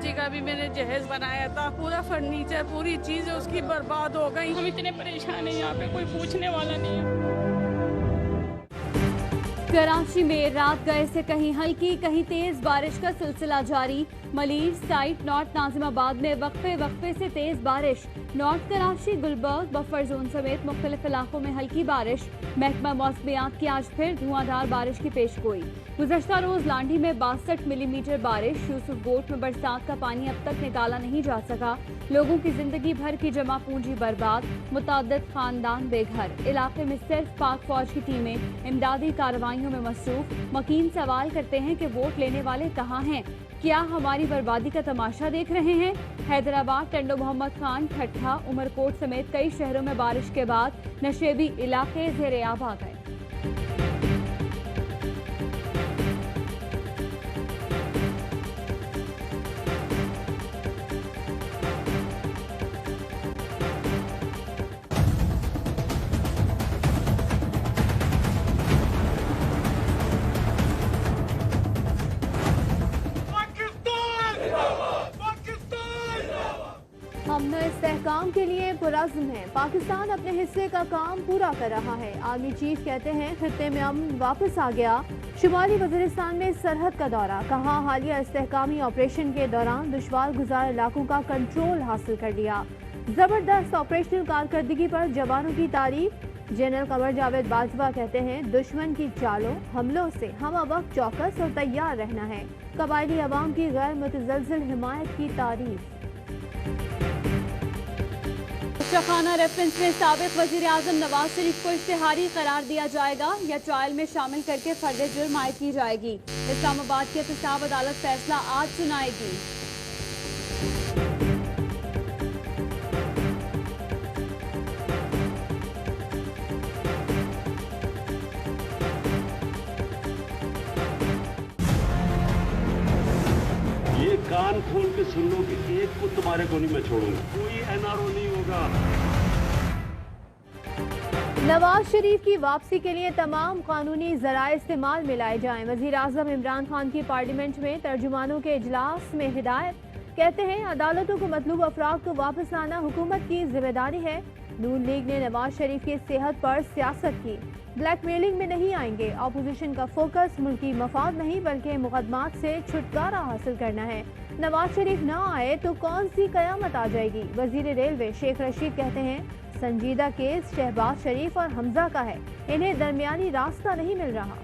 बच्चे का भी मैंने जहेज बनाया था, पूरा फर्नीचर पूरी चीज उसकी बर्बाद हो गई। हम इतने परेशान हैं, यहाँ पे कोई पूछने वाला नहीं है। कराची में रात गए से कहीं हल्की कहीं तेज बारिश का सिलसिला जारी। मलीर साइट नॉर्थ नाजिमाबाद में वक्फे से तेज बारिश। North Karachi Gulberg buffer zone समेत मुख्तलिफ इलाकों में हल्की बारिश। महकमा मौसमियात की आज फिर धुआंधार बारिश की पेशगोई। गुज़श्ता रोज लांडी में 62 मिलीमीटर बारिश। यूसुफ गोट में बरसात का पानी अब तक निकाला नहीं जा सका। लोगों की जिंदगी भर की जमा पूंजी बर्बाद, मुतअद्दिद खानदान बेघर। इलाके में सिर्फ पाक फौज की टीमें इमदादी कार्रवाइयों में मसरूफ। मकीन सवाल करते हैं कि वोट लेने वाले कहाँ हैं, क्या हमारी बर्बादी का तमाशा देख रहे हैं। हैदराबाद, टंडो मोहम्मद खान, ठट्ठा, उमरकोट समेत कई शहरों में बारिश के बाद नशेबी इलाके ज़ेर-ए-आब आ गए। हम इस्तेहकाम के लिए पुरज़्म हैं। पाकिस्तान अपने हिस्से का काम पूरा कर रहा है। आर्मी चीफ कहते हैं खित्ते में अमन वापस आ गया। शुमाली वज़ीरिस्तान में सरहद का दौरा, कहा हालिया इस्तेहकामी ऑपरेशन के दौरान दुश्वार गुजार इलाकों का कंट्रोल हासिल कर लिया। जबरदस्त ऑपरेशनल कारकर्दगी पर जवानों की तारीफ। जनरल कमर जावेद बाजवा कहते हैं दुश्मन की चालों हमलों से हम अब वक्त चौकस और तैयार रहना है। कबायली अवाम की गैर मुतज़लज़ल हिमायत की तारीफ। खाना रेफरेंस में साबिक वज़ीर आज़म नवाज शरीफ को इश्तिहारी करार दिया जाएगा या ट्रायल में शामिल करके फर्द जुर्म आयद की जाएगी। इस्लामाबाद की एहतसाब अदालत फैसला आज सुनाएगी। ये कान खोल के सुन लो कि एक को तुम्हारे को नहीं मैं छोड़ूंगा, कोई एनआरओ नहीं होगा। नवाज शरीफ की वापसी के लिए तमाम कानूनी ज़राए इस्तेमाल में लाए जाएं। वज़ीर आज़म इमरान खान की पार्लियामेंट में तर्जुमानों के इजलास में हिदायत। कहते हैं अदालतों को मतलूब अफराद को वापस लाना हुकूमत की जिम्मेदारी है। नून लीग ने नवाज शरीफ की सेहत पर सियासत की। ब्लैकमेलिंग में नहीं आएंगे। अपोजिशन का फोकस मुल्की मफाद नहीं बल्कि मुकदमात से छुटकारा हासिल करना है। नवाज शरीफ ना आए तो कौन सी कयामत आ जाएगी। वजीर रेलवे शेख रशीद कहते हैं संजीदा केस शहबाज शरीफ और हमजा का है, इन्हें दरमियानी रास्ता नहीं मिल रहा।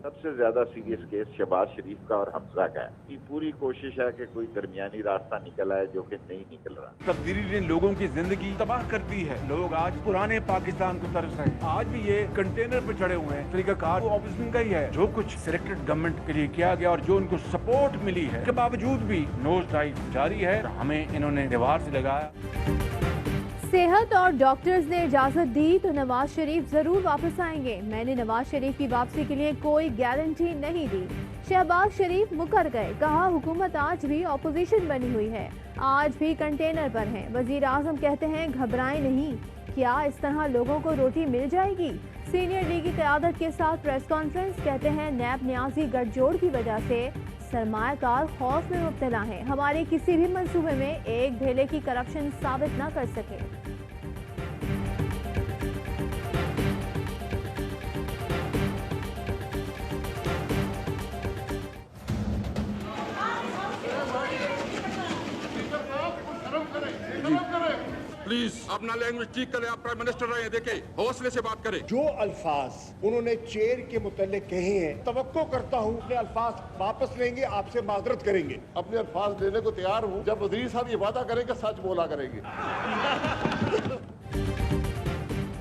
सबसे ज्यादा सीरियस केस शहबाज शरीफ का और हमजा का है। की पूरी कोशिश है कि कोई दरमियानी रास्ता निकल आए, जो कि नहीं निकल रहा। तब्दीली ने लोगों की जिंदगी तबाह कर दी है। लोग आज पुराने पाकिस्तान को तरस रहे हैं। आज भी ये कंटेनर पे चढ़े हुए हैं। तरीकाकार वो ऑपोजिशन का ही है। जो कुछ सिलेक्टेड गवर्नमेंट के लिए किया गया और जो उनको सपोर्ट मिली है के बावजूद भी नोज डाइव जारी है। हमें इन्होंने दीवार से लगाया। सेहत और डॉक्टर्स ने इजाजत दी तो नवाज शरीफ जरूर वापस आएंगे। मैंने नवाज शरीफ की वापसी के लिए कोई गारंटी नहीं दी। शहबाज शरीफ मुकर गए, कहा हुकूमत आज भी ऑपोजिशन बनी हुई है, आज भी कंटेनर पर है। वजीर आजम कहते हैं घबराएं नहीं, क्या इस तरह लोगों को रोटी मिल जाएगी। सीनियर लीग की क़यादत के साथ प्रेस कॉन्फ्रेंस। कहते हैं नैब न्याजी गठजोड़ की वजह से सरमायाकार खौफ में मुब्तला है। हमारे किसी भी मंसूबे में एक ढेले की करप्शन साबित न कर सके। प्लीज अपना लैंग्वेज ठीक करें। आप प्राइम मिनिस्टर रहे हैं, देखे हौसले से बात करें। जो अल्फाज उन्होंने चेयर के मुतालिक कहे हैं, तवक्को करता हूँ अपने अल्फाज वापस लेंगे, आपसे माजरत करेंगे। अपने अल्फाज लेने को तैयार हूँ जब वजीर साहब ये वादा करेंगे सच बोला करेंगे।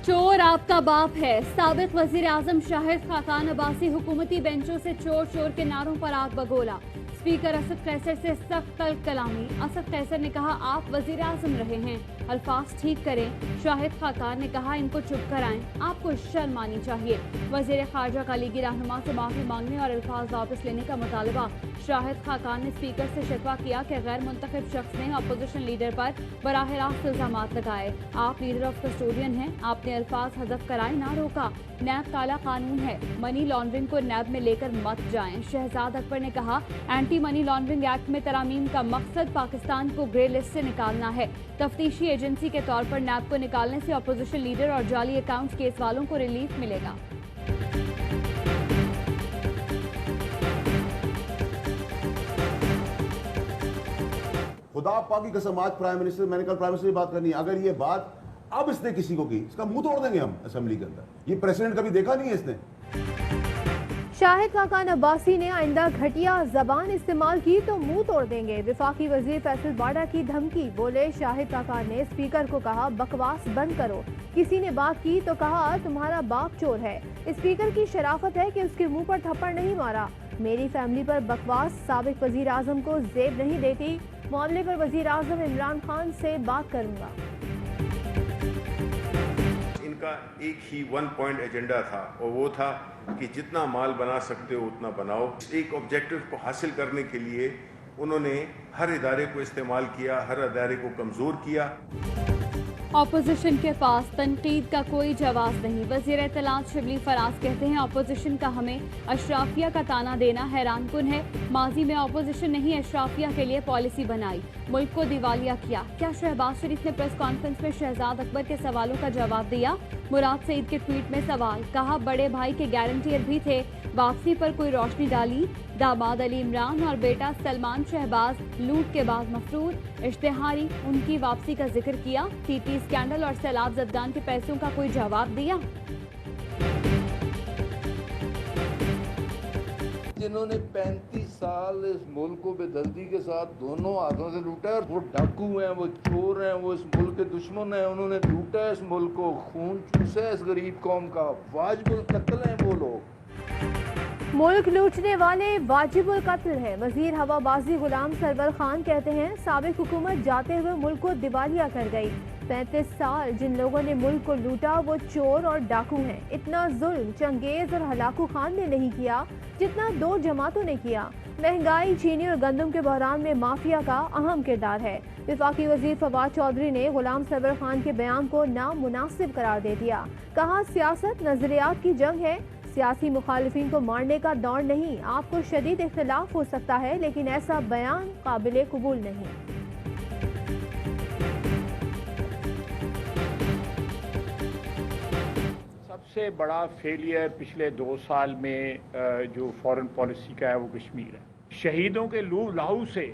चोर आपका बाप है। साबिक वजीर आजम शाहिद खाकान अब्बासी हुकूमती बेंचों से चोर चोर के नारों पर आग बगोला। स्पीकर असद कैसर से सख्त तल्ख कलामी। असद कैसर ने कहा आप वजीर आजम रहे हैं, अल्फाज ठीक करें। शाहिद खाकान ने कहा इनको चुप कराएं, आपको शर्म आनी चाहिए। वजीर खारजा का लीगी रहनुमा से माफी मांगने और अल्फाज वापस लेने का मुतालबा। शाहिद खाकान ने स्पीकर से शिकवा किया कि गैर मुंतखब शख्स ने अपोजिशन लीडर पर बराह रास्त इल्जामात लगाए। आप लीडर ऑफ कस्टोडियन हैं, आपने अल्फाज हज़फ कराए ना रोका। नैब काला कानून है, मनी लॉन्ड्रिंग को नैब में लेकर मत जाएं। शहजाद अकबर ने कहा, एंटी मनी लॉन्ड्रिंग एक्ट में तरामीम का मकसद पाकिस्तान को ग्रे लिस्ट से निकालना है। तफ्तीशी एजेंसी के तौर पर नैब को निकालने से अपोजिशन लीडर और जाली अकाउंट्स केस वालों को रिलीफ मिलेगा। खुदा पाक की कसम, आज प्राइम मिनिस्टर, मैंने कल प्राइम मिनिस्टर से बात करनी है, अगर ये बात अब इसने किसी को की, इसका मुंह तोड़ देंगे हम असेंबली के अंदर। ये प्रेसिडेंट कभी देखा नहीं है इसने। शाहिद खाकान अब्बासी ने आइंदा घटिया जबान इस्तेमाल की तो मुंह तोड़ देंगे। वफाकी वजीर फैसल बाडा की धमकी। बोले शाहिद खाकान ने स्पीकर को कहा, बकवास बंद करो। किसी ने बात की तो कहा, तुम्हारा बाप चोर है। स्पीकर की शराफत है कि उसके मुंह पर थप्पड़ नहीं मारा। मेरी फैमिली पर बकवास साबिक वजीर आजम को जेब नहीं देती। मामले पर वजीर आजम इमरान खान से बात करूंगा। इनका एक ही 1 पॉइंट एजेंडा था और वो था कि जितना माल बना सकते हो उतना बनाओ। एक ऑब्जेक्टिव को हासिल करने के लिए उन्होंने हर इदारे को इस्तेमाल किया, हर इदारे को कमज़ोर किया। अपोजिशन के पास तनकीद का कोई जवाब नहीं। वज़ीर इत्तलात शिबली फराज कहते हैं, अपोजिशन का हमें अशराफिया का ताना देना हैरानकुन है। माजी में अपोजिशन नहीं अशराफिया के लिए पॉलिसी बनाई, मुल्क को दिवालिया किया। क्या शहबाज शरीफ ने प्रेस कॉन्फ्रेंस में शहजाद अकबर के सवालों का जवाब दिया? मुराद सईद के ट्वीट में सवाल। कहा, बड़े भाई के गारंटियर भी थे, वापसी पर कोई रोशनी डाली? दामाद अली इमरान और बेटा सलमान शहबाज लूट के बाद मफरूर। इश्तिहारी उनकी वापसी का जिक्र किया। टीटी स्कैंडल और सैलाब जदगान के पैसों का कोई जवाब दिया? जिन्होंने 35 साल इस मुल्क को बेदर्दी के साथ दोनों हाथों से लूटा है, वो डाकू हैं, वो चोर हैं, वो इस मुल्क के दुश्मन हैं। उन्होंने लूटा है इस मुल्क को, खून चूसा है इस गरीब कौम का। वाजिबुल कत्ल हैं वो लोग। मुल्क लूटने वाले वाजिबुल कत्ल है। वजीर हवाबाजी गुलाम सरवर खान कहते हैं, साबिक हुकूमत जाते हुए मुल्क को दिवालिया कर गई। 35 साल जिन लोगों ने मुल्क को लूटा वो चोर और डाकू हैं। इतना जुल्म चंगेज और हलाकू खान ने नहीं किया जितना 2 जमातों ने किया। महंगाई, चीनी और गंदम के बहरान में माफिया का अहम किरदार है। वफाकी वजीर फवाद चौधरी ने गुलाम सरवर खान के बयान को नामुनासिब करार दे दिया। कहा, सियासत नजरियात की जंग है, सियासी मुखालिफिन को मारने का दौर नहीं। आपको शदीद इख्तिलाफ हो सकता है लेकिन ऐसा बयान काबिल कबूल नहीं। सबसे बड़ा फेलियर पिछले 2 साल में जो फॉरेन पॉलिसी का है वो कश्मीर है। शहीदों के लहू से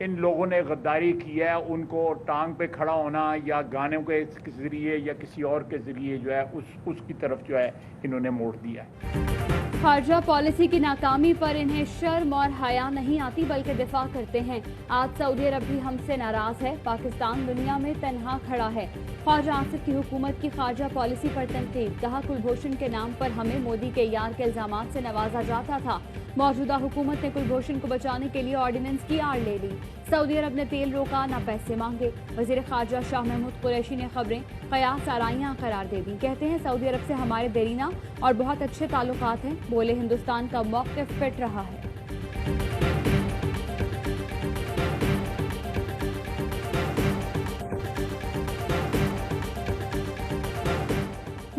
इन लोगों ने गद्दारी किया है। उनको टांग पे खड़ा होना या गानों के जरिए या किसी और के जरिए जो है उसकी तरफ जो है इन्होंने मोड़ दिया है। खारजा पॉलिसी की नाकामी पर इन्हें शर्म और हया नहीं आती बल्कि दिफा करते हैं। आज सऊदी अरब भी हमसे नाराज है। पाकिस्तान दुनिया में तन्हा खड़ा है। ख्वाजा आसिफ की हुकूमत की खारजा पॉलिसी पर तनकीद। कहा, कुलभूषण के नाम पर हमें मोदी के यार के इल्जामात से नवाजा जाता था। मौजूदा हुकूमत ने कुलभूषण को बचाने के लिए ऑर्डिनेंस की आड़ ले ली। सऊदी अरब ने तेल रोका, ना पैसे मांगे। वजीर खारजा शाह महमूद कुरैशी ने खबरें कयास आराइयां करार दे दी। कहते हैं, सऊदी अरब से हमारे देरीना और बहुत अच्छे ताल्लुकात हैं। बोले, हिंदुस्तान का मौक़िफ़ फिट रहा है।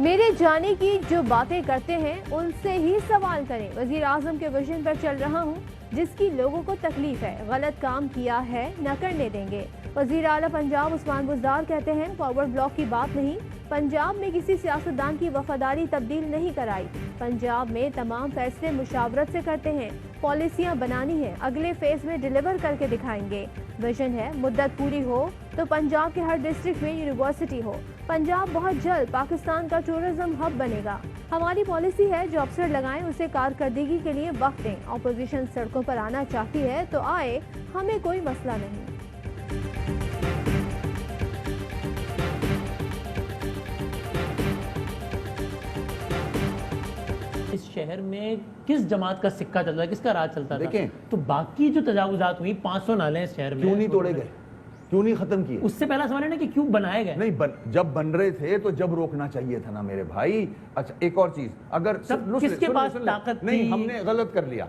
मेरे जाने की जो बातें करते हैं उनसे ही सवाल करें। वजीर आजम के विजन पर चल रहा हूँ, जिसकी लोगों को तकलीफ है। गलत काम किया है न करने देंगे। वजीर आला पंजाब उस्मान बुज़दार कहते हैं, फॉरवर्ड ब्लॉक की बात नहीं। पंजाब में किसी सियासतदान की वफादारी तब्दील नहीं कराई। पंजाब में तमाम फैसले मुशावरत से करते हैं। पॉलिसियां बनानी है, अगले फेज में डिलीवर करके दिखाएंगे। विजन है, मुद्दत पूरी हो तो पंजाब के हर डिस्ट्रिक्ट में यूनिवर्सिटी हो। पंजाब बहुत जल्द पाकिस्तान का टूरिज्म हब बनेगा। हमारी पॉलिसी है, जो अफसर लगाएं उसे कारकर्दगी के लिए वक्त दें। ऑपोजिशन सड़कों पर आना चाहती है तो आए, हमें कोई मसला नहीं। इस शहर में किस जमात का सिक्का चल रहा है, किसका राज चलता था? तो बाकी जो तजावुजात हुई, 500 नाले इस शहर में क्यों नहीं तोड़े गए, क्यों नहीं खत्म किए? उससे पहला सवाल है ना कि क्यों बनाए गए? नहीं, जब बन रहे थे तो जब रोकना चाहिए था ना मेरे भाई। अच्छा, एक और चीज, अगर किसके पास ताकत नहीं, हमने गलत कर लिया।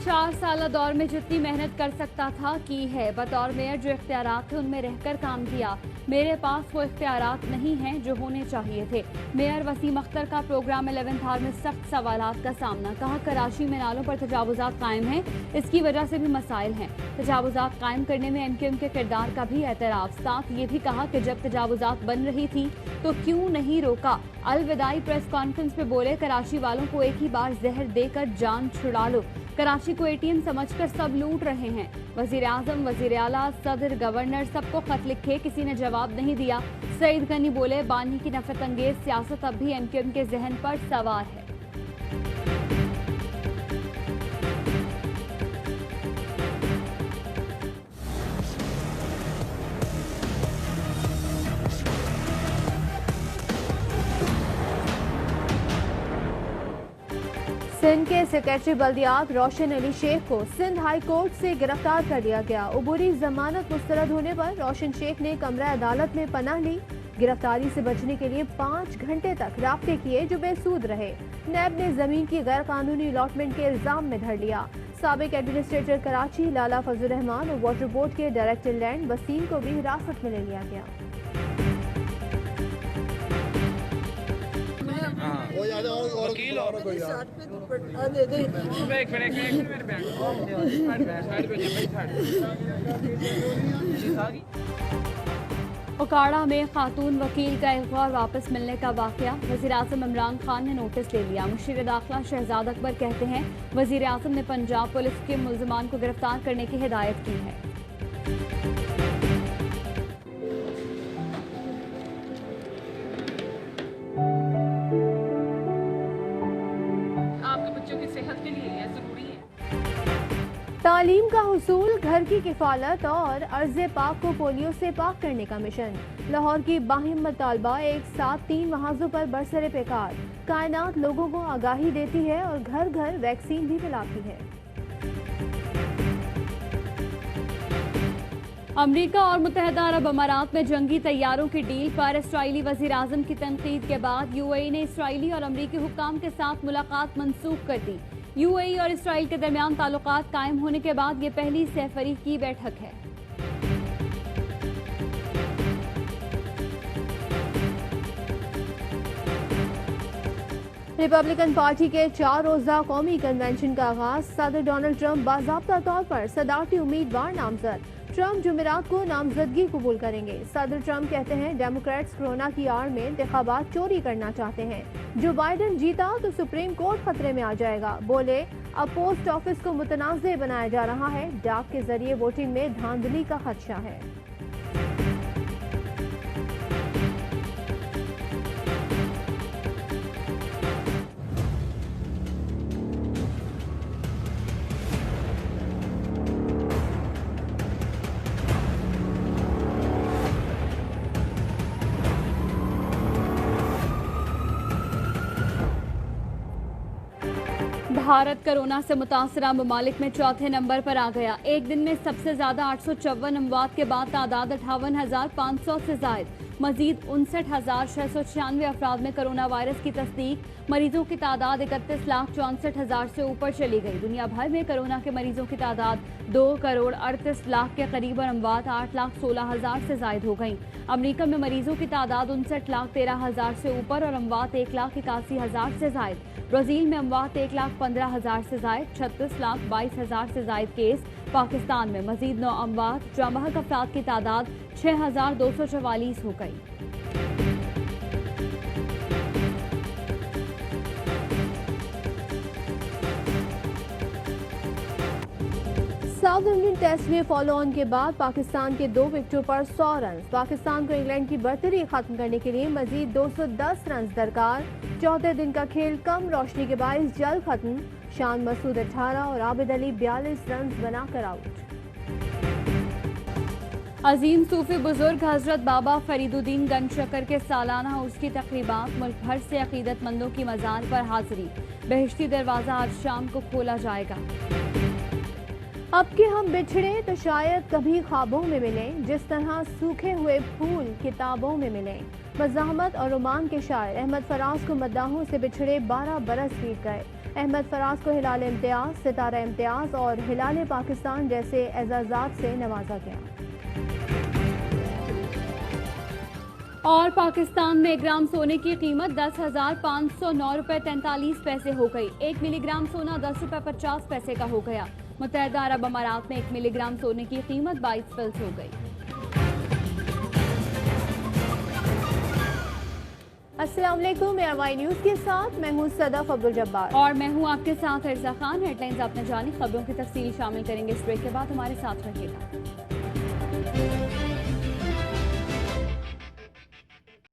4 साल दौर में जितनी मेहनत कर सकता था की है। बतौर मेयर जो इख्तियारात थे उनमें रहकर काम किया। मेरे पास वो इख्तियारात नहीं हैं जो होने चाहिए थे। मेयर वसीम अख्तर का प्रोग्राम 11th आवर में सख्त सवालात का सामना। कहा कराची में नालों पर तजावुजात कायम हैं, इसकी वजह से भी मसाइल हैं। तजावुजात कायम करने में MQM के किरदार का भी एतराफ़। साथ ये भी कहा कि जब तजावुजात बन रही थी तो क्यों नहीं रोका। अलविदाई प्रेस कॉन्फ्रेंस पे बोले कराची वालों को एक ही बार जहर देकर जान छुड़ा लो। कराची को ATM समझकर सब लूट रहे हैं। वजीर आजम, वजीर आला, सदर, गवर्नर सबको खत लिखे, किसी ने जवाब नहीं दिया। सईद गनी बोले बानी की नफरत अंगेज सियासत अब भी MQM के जहन पर सवार है। सिंध के सेक्रेटरी बल्दियात रोशन अली शेख को सिंध हाई कोर्ट से गिरफ्तार कर लिया गया। उबूरी जमानत मुस्तरद होने पर रोशन शेख ने कमरा अदालत में पनाह ली। गिरफ्तारी से बचने के लिए 5 घंटे तक राब्ते किए जो बेसूद रहे। नैब ने जमीन की गैर कानूनी अलॉटमेंट के इल्जाम में धर लिया। साबिक एडमिनिस्ट्रेटर कराची लाला फजल रहमान और वाटर बोर्ड के डायरेक्टर लैंड वसीम को भी हिरासत में ले लिया गया। उकाड़ा में खातून वकील का एक और वापस मिलने का वाकया। वजीर आजम इमरान खान ने नोटिस ले लिया। मुशीर दाखिला शहजाद अकबर कहते हैं वजीर आजम ने पंजाब पुलिस के मुल्जिमान को गिरफ्तार करने की हिदायत की है। आपके बच्चों की सेहत के लिए यह जरूरी है। तालीम का हुसूल, घर की किफालत और अर्ज़ पाक को पोलियो से पाक करने का मिशन। लाहौर की बाहिम्मत तालबा एक साथ 3 महाजों पर बरसरे पेकार। कायनात लोगों को आगाही देती है और घर घर वैक्सीन भी पिलाती है। अमरीका और मुत्तहदा अरब अमारात में जंगी तैयारों की डील पर इसराइली वजीर आजम की तनकीद के बाद UAE ने इसराइली और अमरीकी हुक्काम के साथ मुलाकात मनसूख कर दी। UAE और इसराइल के दरमियान ताल्लुकात कायम होने के बाद ये पहली सहफरीक की बैठक है। रिपब्लिकन पार्टी के 4 रोजा कौमी कन्वेंशन का आगाज। सदर डोनाल्ड ट्रंप बाज़ाब्ता तौर पर सदारती उम्मीदवार नामजद। ट्रंप जुमेरात को नामजदगी कबूल करेंगे। सदर ट्रंप कहते हैं डेमोक्रेट्स कोरोना की आड़ में इंतखाबात चोरी करना चाहते हैं। जो बाइडन जीता तो सुप्रीम कोर्ट खतरे में आ जाएगा। बोले अब पोस्ट ऑफिस को मुतनाज़े बनाया जा रहा है। डाक के जरिए वोटिंग में धांधली का खदशा है। भारत कोरोना से मुतासरा ममालिक में चौथे नंबर पर आ गया। एक दिन में सबसे ज्यादा 854 अमवात के बाद तादाद 58,500 से जायद। मजीद 59,696 अफराद में कोरोना वायरस की तस्दीक। मरीजों की तादाद 31,64,000 से ऊपर चली गई। दुनिया भर में कोरोना के मरीजों की तादाद 2,38,00,000 के करीब और अमवात 8,16,000 से जायद हो गई। अमरीका में मरीजों की तादाद 59,13,000 से ऊपर और अमवात 1,81,000 से जायद। ब्राजील में अमवात 1,15,000 से जायद। 36,22,000 से जायद केस। पाकिस्तान में मजीद 9 अमवात। जामबहक अफराद की तादाद 6,244 हो गई। साउथ इंडियन टेस्ट में फॉलो ऑन के बाद पाकिस्तान के 2 विकेटों पर 100 रन। पाकिस्तान को इंग्लैंड की बर्तरी खत्म करने के लिए मजीद 210 रन दरकार। चौथे दिन का खेल कम रोशनी के बायस जल्द खत्म। शान मसूद 18 और आबिद अली 42 रन बनाकर आउट। अजीम सूफी बुजुर्ग हजरत बाबा फरीदुद्दीन गंज शकर के सालाना उर्स की तकरीबात। मुल्क भर से अकीदतमंदों की मजार पर हाजिरी। बहिश्ती दरवाजा आज शाम को खोला जाएगा। अब के हम बिछड़े तो शायद कभी ख्वाबों में मिलें, जिस तरह सूखे हुए फूल किताबों में मिलें। मज़ाहमत और रोमान के शायर अहमद फराज को मद्दाहों से बिछड़े 12 बरस बीत गए। احمد فراز کو ہلال امتیاز، ستارہ امتیاز اور ہلال پاکستان جیسے اعزازات سے نوازا گیا۔ اور پاکستان میں 1 گرام سونے کی قیمت 10,509 روپے 43 پیسے ہو گئی۔ 1 ملی گرام سونا 10 روپے 50 پیسے کا ہو گیا۔ متحدہ عرب امارات میں 1 ملی گرام سونے کی قیمت 22 فلس ہو گئی۔ السلام علیکم، ARY نیوز کے ساتھ میں ہوں صدف عبدالجبار اور میں ہوں آپ کے ساتھ ارزا خان۔ ہیڈ لائنز آپ نے جانی، خبروں کی تفصیل شامل کریں گے اس بریک کے بعد، ہمارے ساتھ رہیے گا۔